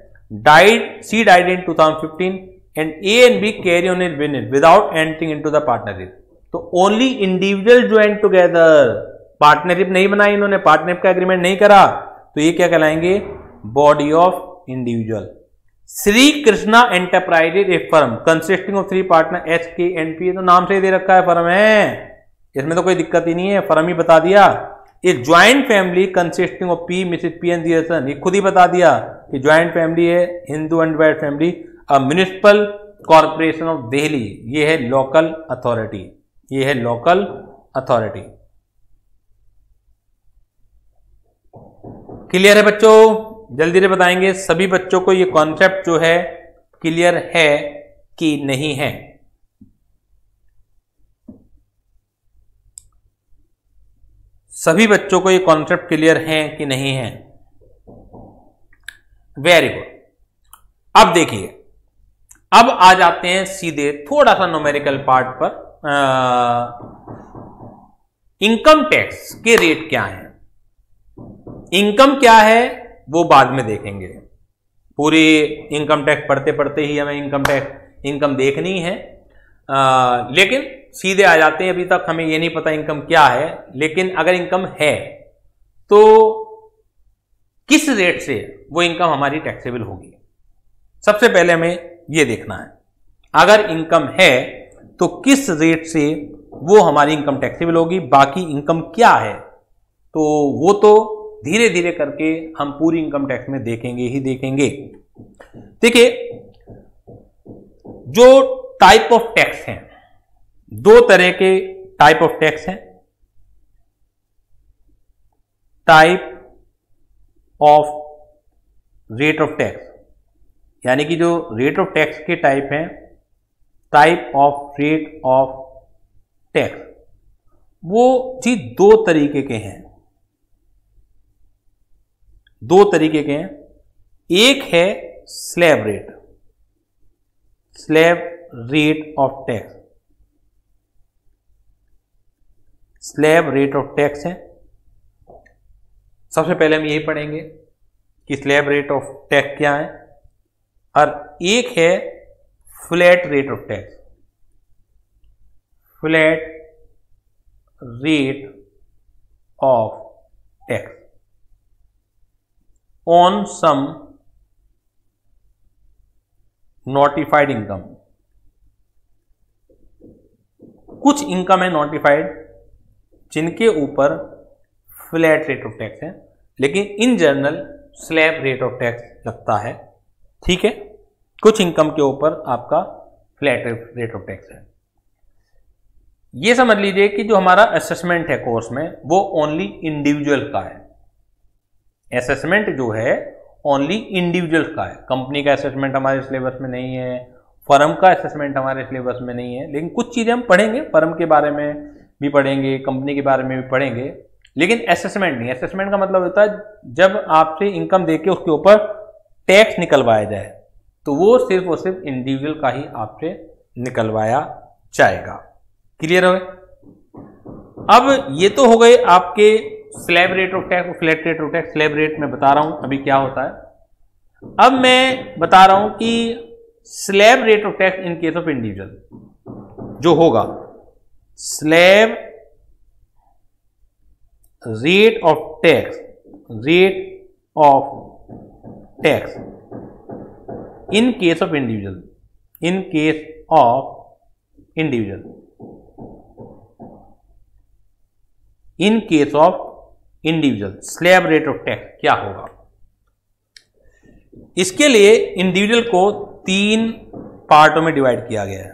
C died in 2015 and A and B carry on his business without entering into the partnership. तो only individual join together, partnership नहीं बनाई इन्होंने, पार्टनरशिप का एग्रीमेंट नहीं करा, तो ये क्या कहलाएंगे? Body of individual. Shri Krishna enterprises a firm consisting of 3 partner SKNP, तो नाम से ही दे रखा है फर्म है, इसमें तो कोई दिक्कत ही नहीं है, फर्म ही बता दिया। A joint family consisting of P, Mrs P and their son, ये खुद ही बता दिया कि ज्वाइंट फैमिली है, Hindu undivided family. A municipal corporation of Delhi, ये है लोकल अथॉरिटी, ये है लोकल अथॉरिटी। क्लियर है बच्चों? जल्दी से बताएंगे सभी बच्चों को ये कॉन्सेप्ट जो है क्लियर है कि नहीं है? सभी बच्चों को ये कॉन्सेप्ट क्लियर है कि नहीं है? Very good. अब देखिए, अब आ जाते हैं सीधे थोड़ा सा न्यूमेरिकल पार्ट पर। इनकम टैक्स के रेट क्या हैं? इनकम क्या है वो बाद में देखेंगे। पूरी इनकम टैक्स पढ़ते पढ़ते ही हमें इनकम देखनी है। लेकिन सीधे आ जाते हैं, अभी तक हमें ये नहीं पता इनकम क्या है, लेकिन अगर इनकम है तो किस रेट से वो इनकम हमारी टैक्सेबल होगी। सबसे पहले हमें ये देखना है, अगर इनकम है तो किस रेट से वो हमारी इनकम टैक्सेबल होगी। बाकी इनकम क्या है तो वो तो धीरे धीरे करके हम पूरी इनकम टैक्स में देखेंगे ही देखेंगे। देखिए, जो टाइप ऑफ टैक्स हैं, दो तरह के टाइप ऑफ टैक्स हैं। Type of rate of tax, यानी कि जो रेट ऑफ टैक्स के टाइप हैं, type of rate of tax, वो जी दो तरीके के हैं। दो तरीके के हैं। एक है slab rate, slab rate of tax, slab rate of tax है। सबसे पहले हम यही पढ़ेंगे कि स्लैब रेट ऑफ टैक्स क्या है। और एक है flat rate of tax, flat rate of tax on some notified income. कुछ इनकम है नोटिफाइड जिनके ऊपर फ्लैट रेट ऑफ टैक्स है, लेकिन in general slab rate of tax लगता है। ठीक है, कुछ इनकम के ऊपर आपका फ्लैट रेट ऑफ टैक्स है। ये समझ लीजिए कि जो हमारा असेसमेंट है कोर्स में वो ओनली इंडिविजुअल का है। असेसमेंट जो है ओनली इंडिविजुअल का है। कंपनी का असेसमेंट हमारे सिलेबस में नहीं है, फर्म का असेसमेंट हमारे सिलेबस में नहीं है, लेकिन कुछ चीजें हम पढ़ेंगे, फर्म के बारे में भी पढ़ेंगे, कंपनी के बारे में भी पढ़ेंगे, लेकिन असेसमेंट नहीं। असेसमेंट का मतलब होता है जब आपसे इनकम देके उसके ऊपर टैक्स निकलवाया जाए, तो वो सिर्फ और सिर्फ इंडिविजुअल का ही आपसे निकलवाया जाएगा। क्लियर हो गए? अब ये तो हो गए आपके slab rate of tax, flat rate of tax. Slab rate में बता रहा हूं अभी क्या होता है। अब मैं बता रहा हूं कि slab rate of tax in case of individual जो होगा, slab rate of tax, rate of tax in case of individual, in case of individual, in case of individual slab rate of tax क्या होगा। इसके लिए individual को 3 पार्टों में divide किया गया है।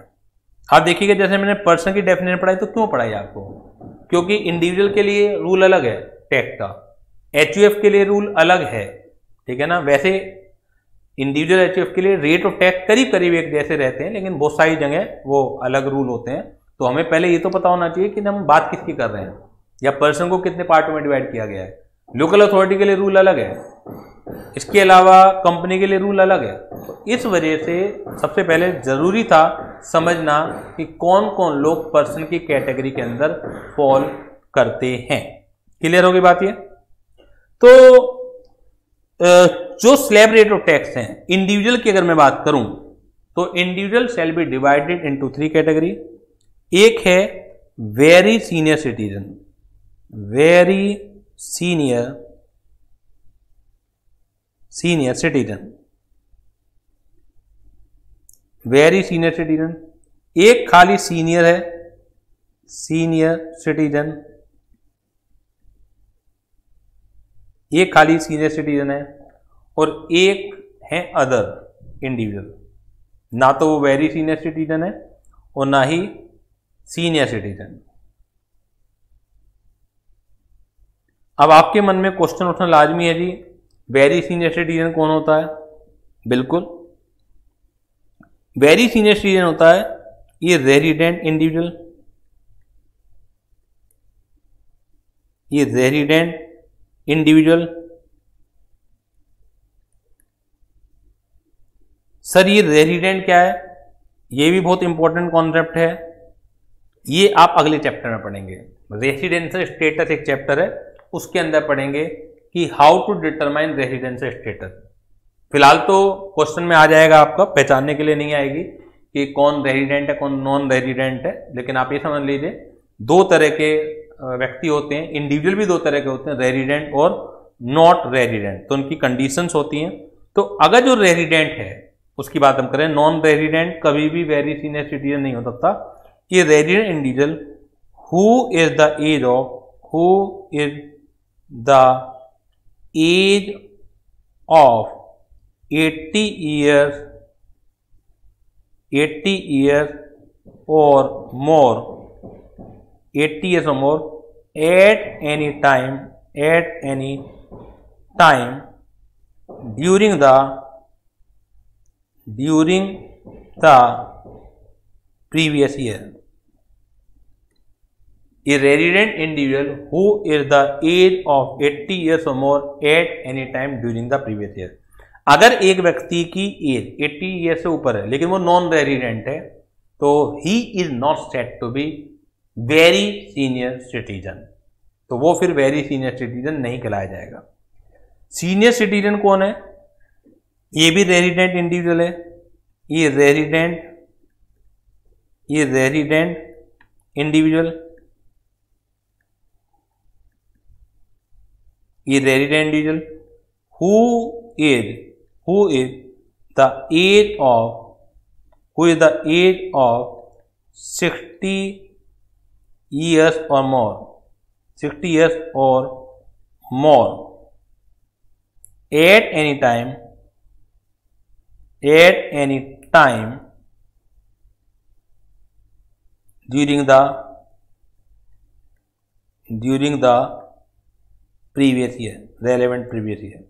आप देखिएगा, जैसे मैंने पर्सन की डेफिनेशन पढ़ाई तो क्यों पढ़ाई आपको, क्योंकि इंडिविजुअल के लिए रूल अलग है टैक्स का, एचयूएफ के लिए रूल अलग है। ठीक है ना? वैसे इंडिविजुअल एचयूएफ के लिए रेट ऑफ टैक्स करीब करीब एक जैसे रहते हैं, लेकिन बहुत सारी जगह वो अलग रूल होते हैं। तो हमें पहले ये तो पता होना चाहिए कि हम बात किसकी कर रहे हैं, या पर्सन को कितने पार्टों में डिवाइड किया गया है। लोकल अथॉरिटी के लिए रूल अलग है, इसके अलावा कंपनी के लिए रूल अलग है। तो इस वजह से सबसे पहले जरूरी था समझना कि कौन कौन लोग पर्सन की कैटेगरी के अंदर फॉल करते हैं। क्लियर होगी बात ये? तो जो स्लैब रेट ऑफ टैक्स हैं इंडिविजुअल की अगर मैं बात करूं तो individual shall be divided into 3 category. एक है very senior citizen, very senior citizen, very senior citizen. एक खाली सीनियर है, सीनियर सिटीजन, एक खाली सीनियर सिटीजन है, और एक है अदर इंडिविजुअल। ना तो वो वेरी सीनियर सिटीजन है और ना ही सीनियर सिटीजन। अब आपके मन में क्वेश्चन उठना लाजमी है जी, वेरी सीनियर सिटीजन कौन होता है? बिल्कुल, वेरी सीनियर सिटीजन होता है ये रेजिडेंट इंडिविजुअल, ये रेजिडेंट इंडिविजुअल। सर ये रेजिडेंट क्या है? ये भी बहुत इंपॉर्टेंट कॉन्सेप्ट है, ये आप अगले चैप्टर में पढ़ेंगे। रेसिडेंशियल स्टेटस एक चैप्टर है, उसके अंदर पढ़ेंगे कि how to determine residential status. फिलहाल तो क्वेश्चन में आ जाएगा आपका, पहचानने के लिए नहीं आएगी कि कौन रेजिडेंट है कौन नॉन रेजिडेंट है, लेकिन आप ये समझ लीजिए दो तरह के व्यक्ति होते हैं, इंडिविजुअल भी दो तरह के होते हैं, रेजिडेंट और नॉट रेजिडेंट, तो उनकी कंडीशंस होती हैं। तो अगर जो रेजिडेंट है उसकी बात हम करें, नॉन रेजिडेंट कभी भी वेरी सीनियर सिटीजन नहीं हो सकता। ये resident individual who is the age of 80 years or more, 80 years or more at any time during the previous year. A resident individual who is the age of 80 years or more at any time during the previous year. अगर एक व्यक्ति की as 80 year से ऊपर है लेकिन वो non resident है, तो he is not said to be very senior citizen, तो वो फिर वेरी सीनियर सिटीजन नहीं कहलाया जाएगा। सीनियर सिटीजन कौन है? ये भी रेजिडेंट इंडिविजुअल है, ये रेजिडेंट इंडिविजुअल, ये resident individual who is the age of 60 years or more, 60 years or more at any time during the previous year, relevant previous year।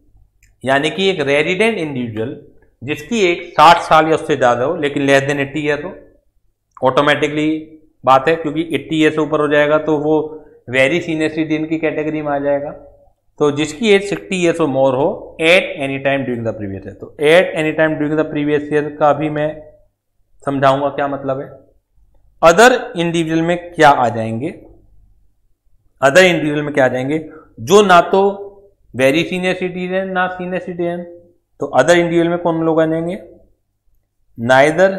यानी कि एक रेजिडेंट इंडिविजुअल जिसकी एक 60 साल या उससे ज़्यादा हो लेकिन लेस देन 80 ईयर हो, ऑटोमेटिकली बात है, क्योंकि 80 ईयर से ऊपर हो जाएगा तो वो वेरी सीनियर सिटीजन की कैटेगरी में आ जाएगा। तो जिसकी एज 60 ईयर्स और मोर हो at any time during the previous year, तो at any time during the previous year का भी मैं समझाऊंगा क्या मतलब है। अदर इंडिविजुअल में क्या आ जाएंगे? अदर इंडिविजुअल में क्या आ जाएंगे? जो ना तो वेरी सीनियर सिटीजन ना सीनियर सिटीजन, तो अदर इंडिविजुअल में कौन लोग आ जाएंगे? Neither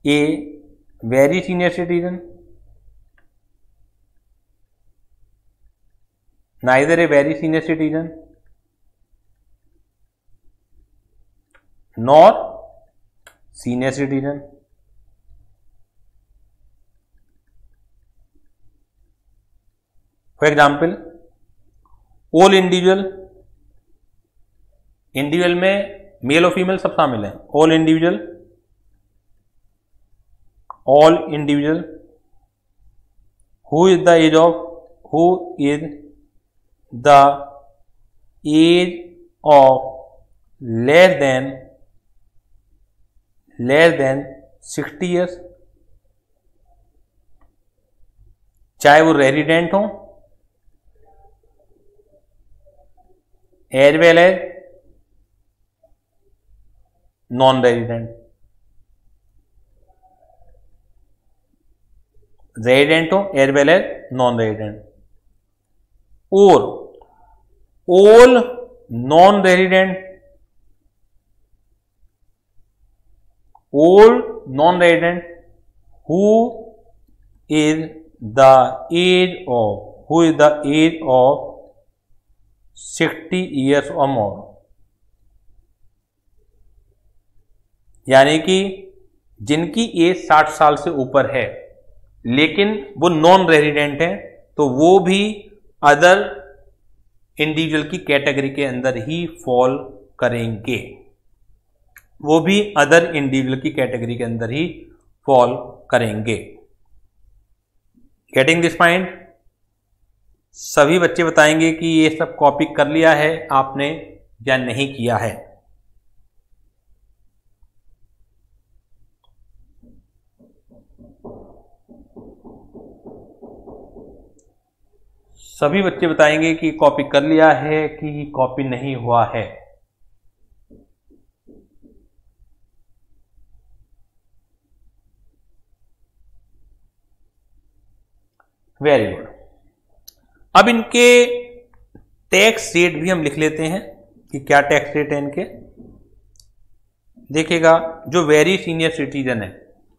a very senior citizen, neither a very senior citizen nor senior citizen. For example all individual में मेल और फीमेल सब शामिल हैं। All individual who is the age of less than 60 years, चाहे वो रेजिडेंट हो as well as non resident, resident हो as well as non resident, और all non resident who is the age of 60 years or more, यानी कि जिनकी as 60 साल से ऊपर है लेकिन वो नॉन रेजिडेंट है, तो वो भी अदर इंडिविजुअल की कैटेगरी के अंदर ही फॉल करेंगे, वो भी अदर इंडिविजुअल की कैटेगरी के अंदर ही फॉल करेंगे। Getting this point? सभी बच्चे बताएंगे कि ये सब कॉपी कर लिया है आपने या नहीं किया है। सभी बच्चे बताएंगे कि कॉपी कर लिया है कि कॉपी नहीं हुआ है। Very good. अब इनके टैक्स रेट भी हम लिख लेते हैं कि क्या टैक्स रेट है इनके। देखिएगा, जो वेरी सीनियर सिटीजन है,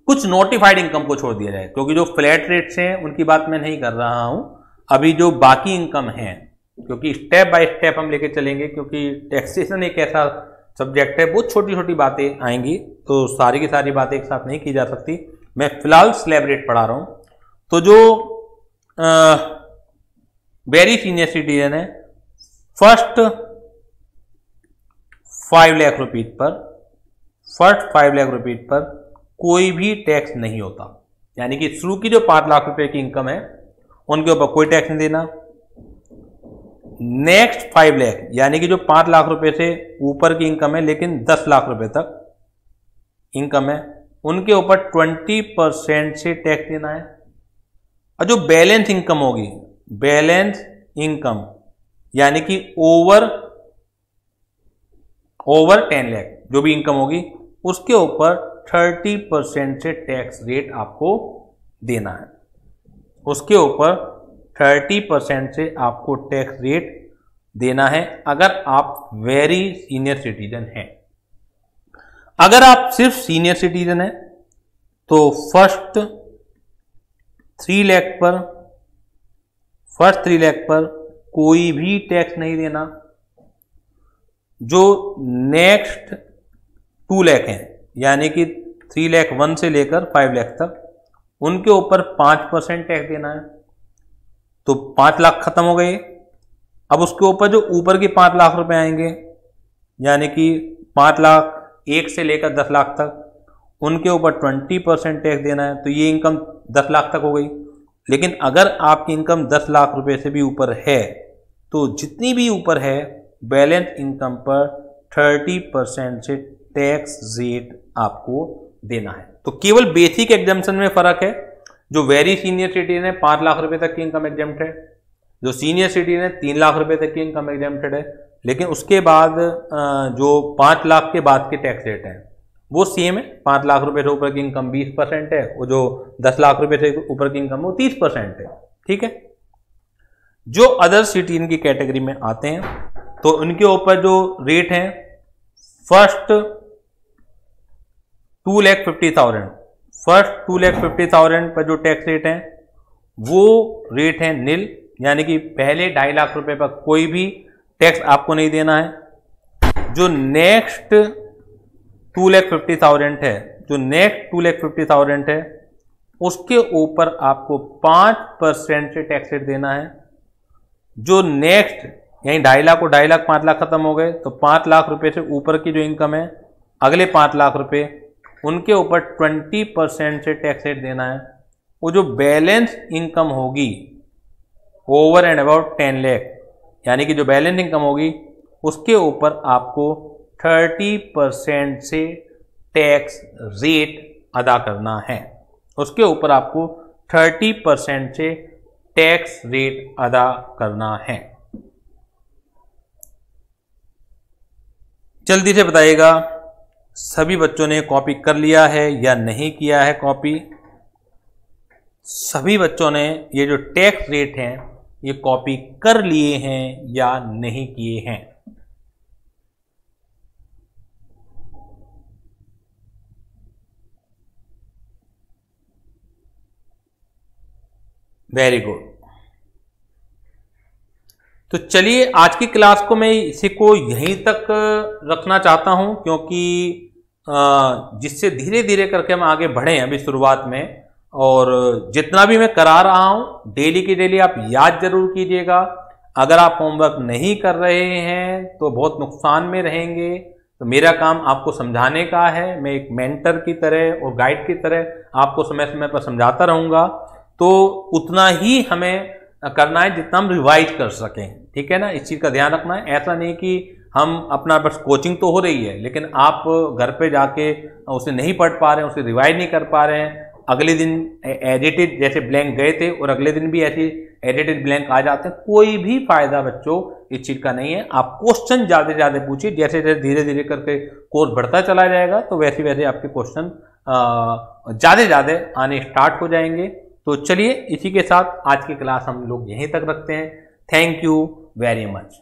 कुछ नोटिफाइड इनकम को छोड़ दिया जाए, क्योंकि जो फ्लैट रेट्स हैं उनकी बात मैं नहीं कर रहा हूं। अभी जो बाकी इनकम है, क्योंकि स्टेप बाय स्टेप हम लेके चलेंगे, क्योंकि टैक्सेशन एक ऐसा सब्जेक्ट है, बहुत छोटी छोटी बातें आएंगी, तो सारी की सारी बातें एक साथ नहीं की जा सकती। मैं फिलहाल स्लैब रेट पढ़ा रहा हूं। तो जो वेरी सीनियर सिटीजन है, फर्स्ट 5 लाख रुपीज पर कोई भी टैक्स नहीं होता। यानी कि शुरू की जो 5 लाख रुपए की इनकम है उनके ऊपर कोई टैक्स नहीं देना। नेक्स्ट 5 लाख, यानी कि जो 5 लाख रुपए से ऊपर की इनकम है लेकिन 10 लाख रुपए तक इनकम है, उनके ऊपर 20% से टैक्स देना है। और जो बैलेंस इनकम होगी, बैलेंस इनकम यानी कि ओवर 10 लाख जो भी इनकम होगी, उसके ऊपर 30% से टैक्स रेट आपको देना है। उसके ऊपर 30% से आपको टैक्स रेट देना है अगर आप वेरी सीनियर सिटीजन हैं। अगर आप सिर्फ सीनियर सिटीजन हैं तो फर्स्ट 3 लाख पर कोई भी टैक्स नहीं देना। जो नेक्स्ट 2 लाख हैं, यानी कि 3 लाख 1 से लेकर 5 लाख तक, उनके ऊपर 5% टैक्स देना है। तो 5 लाख खत्म हो गए। अब उसके ऊपर जो ऊपर के 5 लाख रुपए आएंगे, यानी कि 5 लाख 1 से लेकर 10 लाख तक, उनके ऊपर 20% टैक्स देना है। तो ये इनकम 10 लाख तक हो गई। लेकिन अगर आपकी इनकम 10 लाख रुपए से भी ऊपर है, तो जितनी भी ऊपर है, बैलेंस इनकम पर 30% से टैक्स रेट आपको देना है। तो केवल बेसिक एग्जाम्पशन में फर्क है। जो वेरी सीनियर सिटीजन है 5 लाख रुपए तक की इनकम एग्जाम्प्ट है, जो सीनियर सिटीजन है 3 लाख रुपए तक की इनकम एग्जाम्प्टेड है। लेकिन उसके बाद जो 5 लाख के बाद के टैक्स रेट हैं वो सेम है। 5 लाख रुपए से ऊपर की इनकम 20% है, वो जो 10 लाख रुपए से ऊपर की इनकम वो 30% है। ठीक है। जो अदर सिटीजन की कैटेगरी में आते हैं तो उनके ऊपर जो रेट है, फर्स्ट 2,50,000 पर जो टैक्स रेट है वो रेट है नील, यानी कि पहले 2.5 लाख रुपए पर कोई भी टैक्स आपको नहीं देना है। जो नेक्स्ट 2,50,000 है, जो नेक्स्ट 2,50,000 है, उसके ऊपर आपको 5% से टैक्स रेट देना है। जो नेक्स्ट, यानी 2.5 लाख और 2.5 लाख 5 लाख खत्म हो गए, तो 5 लाख रुपए से ऊपर की जो इनकम है, अगले 5 लाख रुपए, उनके ऊपर 20% से टैक्स रेट देना है। वो जो बैलेंस इनकम होगी ओवर एंड अबाउट 10 लाख, यानी कि जो बैलेंस इनकम होगी उसके ऊपर आपको 30% से टैक्स रेट अदा करना है। उसके ऊपर आपको 30% से टैक्स रेट अदा करना है। जल्दी से बताइएगा, सभी बच्चों ने कॉपी कर लिया है या नहीं किया है कॉपी? सभी बच्चों ने ये जो टैक्स रेट हैं ये कॉपी कर लिए हैं या नहीं किए हैं? Very good. तो चलिए, आज की क्लास को मैं इसी को यहीं तक रखना चाहता हूं, क्योंकि जिससे धीरे धीरे करके हम आगे बढ़े अभी शुरुआत में। और जितना भी मैं करा रहा हूं डेली की डेली आप याद जरूर कीजिएगा। अगर आप होमवर्क नहीं कर रहे हैं तो बहुत नुकसान में रहेंगे। तो मेरा काम आपको समझाने का है। मैं एक मेंटर की तरह और गाइड की तरह आपको समय समय पर समझाता रहूंगा। तो उतना ही हमें करना है जितना हम रिवाइज कर सकें, ठीक है ना। इस चीज़ का ध्यान रखना है। ऐसा नहीं कि हम अपना बस कोचिंग तो हो रही है लेकिन आप घर पे जाके उसे नहीं पढ़ पा रहे हैं, उसे रिवाइज नहीं कर पा रहे हैं, अगले दिन एडिटेड जैसे ब्लैंक गए थे और अगले दिन भी ऐसे एडिटेड ब्लैंक आ जाते हैं। कोई भी फायदा बच्चों इस चीज़ का नहीं है। आप क्वेश्चन ज़्यादा से ज़्यादा पूछिए, जैसे जैसे धीरे धीरे करके कोर्स बढ़ता चला जाएगा तो वैसे वैसे आपके क्वेश्चन ज़्यादा से ज़्यादा आने स्टार्ट हो जाएंगे। तो चलिए इसी के साथ आज की क्लास हम लोग यहीं तक रखते हैं। Thank you very much.